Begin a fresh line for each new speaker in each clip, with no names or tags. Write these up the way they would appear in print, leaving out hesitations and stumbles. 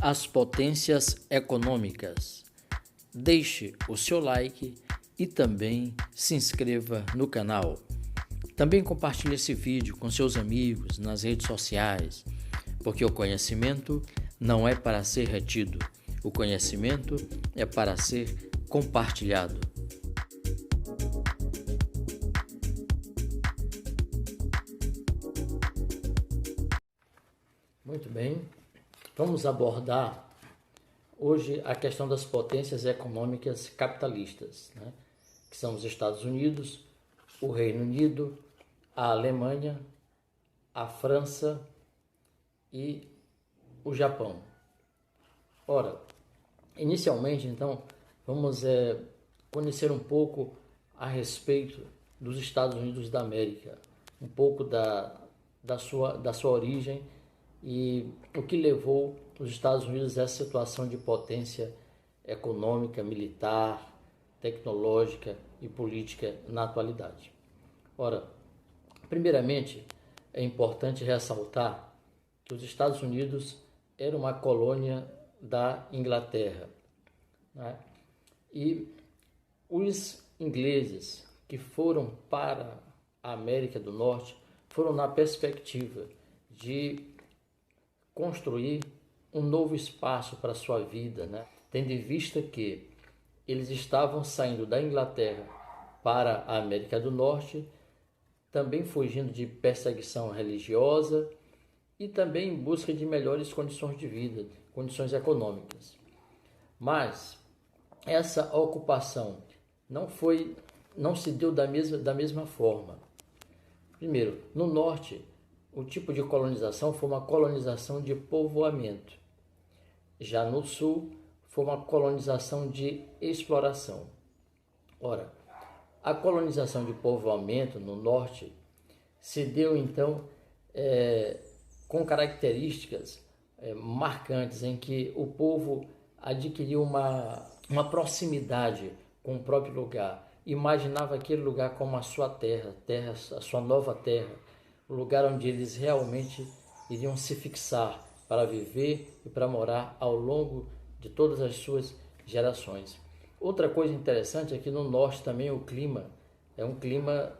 as potências econômicas. Deixe o seu like e também se inscreva no canal. Também compartilhe esse vídeo com seus amigos nas redes sociais, porque o conhecimento não é para ser retido, o conhecimento é para ser compartilhado. Muito bem, vamos abordar hoje a questão das potências econômicas capitalistas, que são os Estados Unidos, o Reino Unido, a Alemanha, a França e o Japão. Ora, inicialmente, então, vamos conhecer um pouco a respeito dos Estados Unidos da América, um pouco da sua origem e o que levou os Estados Unidos a essa situação de potência econômica, militar, tecnológica e política na atualidade. Ora, primeiramente, é importante ressaltar que os Estados Unidos era uma colônia da Inglaterra, E os ingleses que foram para a América do Norte foram na perspectiva de construir um novo espaço para a sua vida, tendo em vista que eles estavam saindo da Inglaterra para a América do Norte, também fugindo de perseguição religiosa e também em busca de melhores condições de vida, condições econômicas. Mas essa ocupação não se deu da mesma forma. Primeiro, no norte, o tipo de colonização foi uma colonização de povoamento. Já no sul, foi uma colonização de exploração. Ora, a colonização de povoamento no norte se deu, então, com características marcantes em que o povo adquiriu uma proximidade com o próprio lugar, imaginava aquele lugar como a sua terra, a sua nova terra, o lugar onde eles realmente iriam se fixar para viver e para morar ao longo de todas as suas gerações. Outra coisa interessante é que no norte também o clima é um clima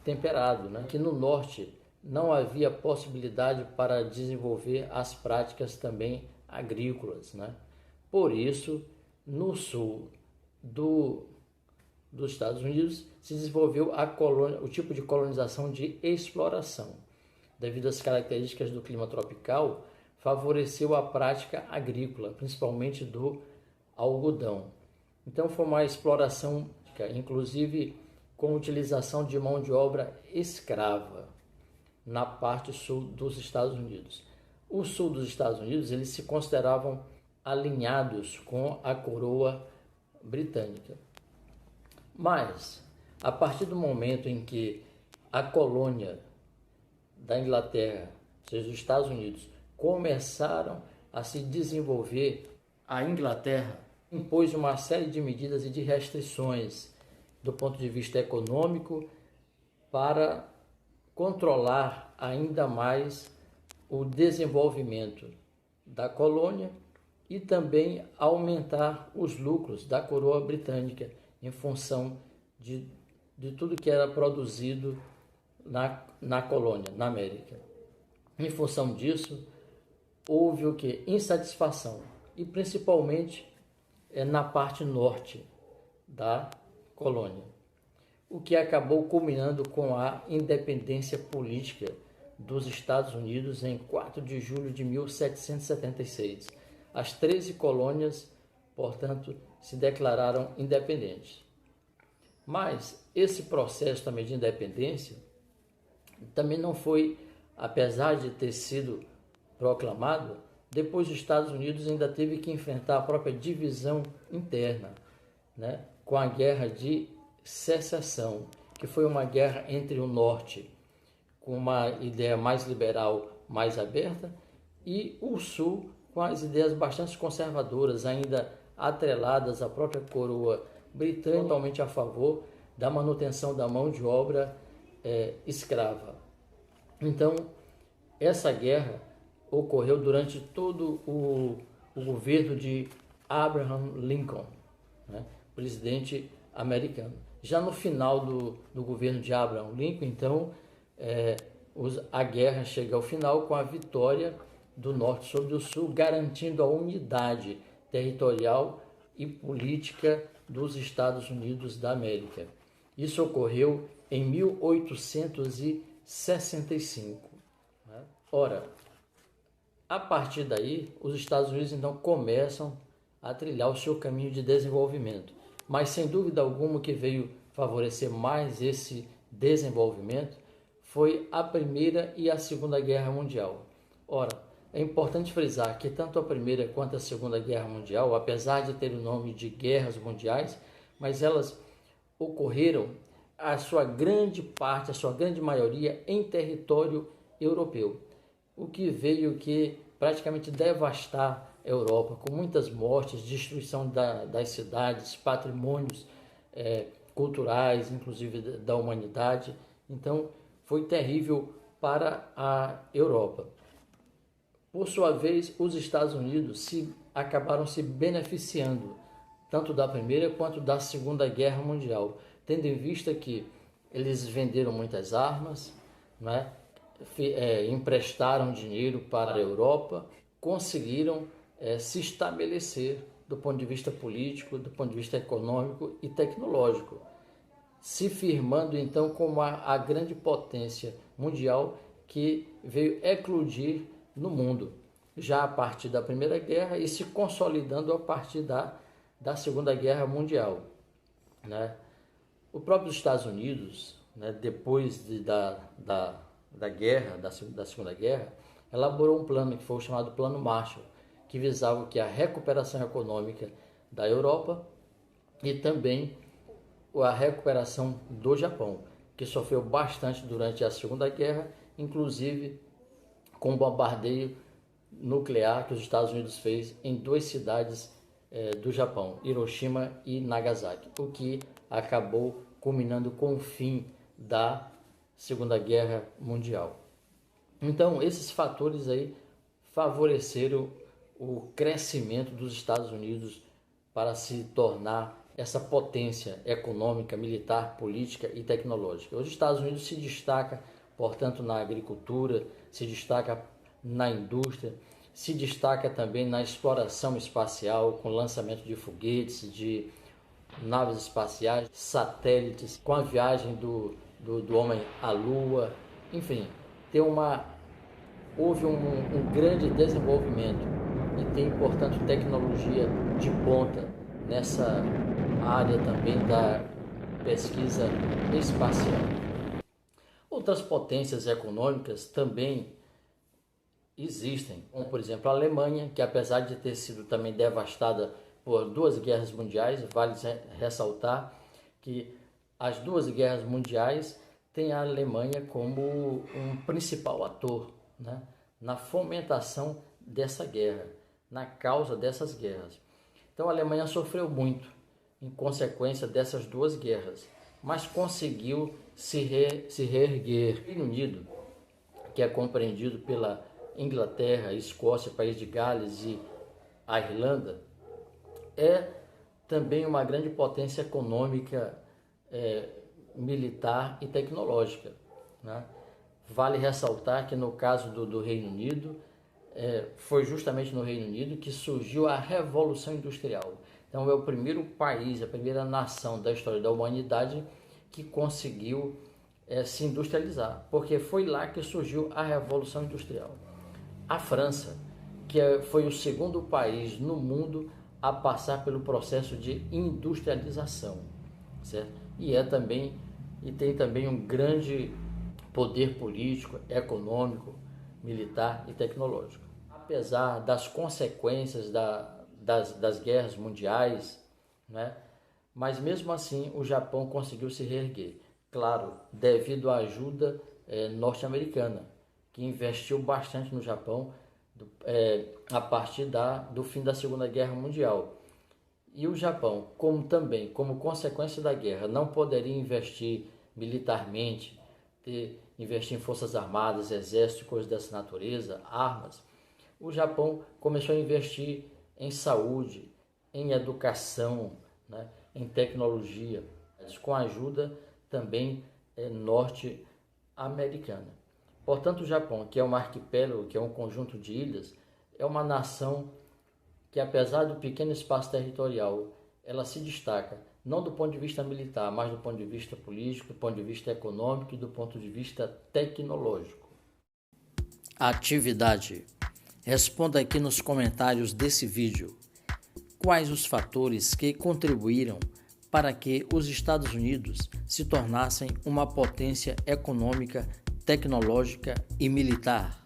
temperado, que no norte não havia possibilidade para desenvolver as práticas também agrícolas, Por isso, no sul dos Estados Unidos se desenvolveu o tipo de colonização de exploração. Devido às características do clima tropical, favoreceu a prática agrícola, principalmente do algodão. Então foi uma exploração, inclusive com utilização de mão de obra escrava na parte sul dos Estados Unidos. O sul dos Estados Unidos, eles se consideravam alinhados com a coroa britânica. Mas, a partir do momento em que a colônia da Inglaterra, ou seja, os Estados Unidos, começaram a se desenvolver, a Inglaterra impôs uma série de medidas e de restrições do ponto de vista econômico para controlar ainda mais o desenvolvimento da colônia e também aumentar os lucros da coroa britânica em função de tudo que era produzido na colônia, na América. Em função disso, houve o que? Insatisfação, e principalmente na parte norte da colônia, o que acabou culminando com a independência política dos Estados Unidos em 4 de julho de 1776. As 13 colônias, portanto, se declararam independentes. Mas esse processo também de independência também não foi, apesar de ter sido proclamado, depois os Estados Unidos ainda teve que enfrentar a própria divisão interna, com a Guerra de Secessão, que foi uma guerra entre o Norte, com uma ideia mais liberal, mais aberta, e o Sul, com as ideias bastante conservadoras, ainda atreladas à própria coroa britânica, totalmente a favor da manutenção da mão de obra escrava. Então, essa guerra ocorreu durante todo o governo de Abraham Lincoln, né, presidente americano. Já no final do governo de Abraham Lincoln, então, a guerra chega ao final com a vitória do Norte sobre o Sul, garantindo a unidade territorial e política dos Estados Unidos da América. Isso ocorreu em 1865. Ora, a partir daí, os Estados Unidos então começam a trilhar o seu caminho de desenvolvimento. Mas, sem dúvida alguma, o que veio favorecer mais esse desenvolvimento foi a Primeira e a Segunda Guerra Mundial. Ora, é importante frisar que tanto a Primeira quanto a Segunda Guerra Mundial, apesar de ter o nome de guerras mundiais, mas elas ocorreram, a sua grande parte, a sua grande maioria, em território europeu, o que veio que praticamente devastar a Europa, com muitas mortes, destruição das cidades, patrimônios culturais, inclusive da humanidade. Então, foi terrível para a Europa. Por sua vez, os Estados Unidos acabaram se beneficiando tanto da Primeira quanto da Segunda Guerra Mundial, tendo em vista que eles venderam muitas armas, né? Emprestaram dinheiro para a Europa, conseguiram se estabelecer do ponto de vista político, do ponto de vista econômico e tecnológico, se firmando então como a grande potência mundial que veio eclodir no mundo, já a partir da Primeira Guerra e se consolidando a partir da Segunda Guerra Mundial, né? O próprio Estados Unidos, né, depois da guerra, da Segunda Guerra, elaborou um plano que foi o chamado Plano Marshall, que visava a recuperação econômica da Europa e também a recuperação do Japão, que sofreu bastante durante a Segunda Guerra, inclusive com o bombardeio nuclear que os Estados Unidos fez em duas cidades do Japão, Hiroshima e Nagasaki, o que acabou culminando com o fim da Segunda Guerra Mundial. Então, esses fatores aí favoreceram o crescimento dos Estados Unidos para se tornar essa potência econômica, militar, política e tecnológica. Os Estados Unidos se destaca, portanto, na agricultura, se destaca na indústria, se destaca também na exploração espacial, com lançamento de foguetes, de naves espaciais, satélites, com a viagem do homem à Lua, enfim, houve um grande desenvolvimento e tem, portanto, tecnologia de ponta nessa área também da pesquisa espacial. Outras potências econômicas também existem, como por exemplo a Alemanha, que apesar de ter sido também devastada por duas guerras mundiais, vale ressaltar que as duas guerras mundiais têm a Alemanha como um principal ator, né, na fomentação dessa guerra, na causa dessas guerras. Então a Alemanha sofreu muito em consequência dessas duas guerras, mas conseguiu se reerguer. O Reino Unido, que é compreendido pela Inglaterra, Escócia, País de Gales e a Irlanda, é também uma grande potência econômica, militar e tecnológica, né? Vale ressaltar que no caso do Reino Unido, foi justamente no Reino Unido que surgiu a Revolução Industrial. Então é o primeiro país, a primeira nação da história da humanidade que conseguiu se industrializar, porque foi lá que surgiu a Revolução Industrial. A França, que foi o segundo país no mundo a passar pelo processo de industrialização, certo? E tem também um grande poder político, econômico, militar e tecnológico. Apesar das consequências das guerras mundiais, né? Mas mesmo assim o Japão conseguiu se reerguer, claro, devido à ajuda norte-americana, que investiu bastante no Japão a partir do fim da Segunda Guerra Mundial. E o Japão, como consequência da guerra, não poderia investir militarmente, investir em forças armadas, exército, coisas dessa natureza, armas. O Japão começou a investir em saúde, em educação, né, em tecnologia, com a ajuda também norte-americana. Portanto, o Japão, que é um arquipélago, que é um conjunto de ilhas, é uma nação que, apesar do pequeno espaço territorial, ela se destaca, não do ponto de vista militar, mas do ponto de vista político, do ponto de vista econômico e do ponto de vista tecnológico. Atividade. Responda aqui nos comentários desse vídeo quais os fatores que contribuíram para que os Estados Unidos se tornassem uma potência econômica, tecnológica e militar.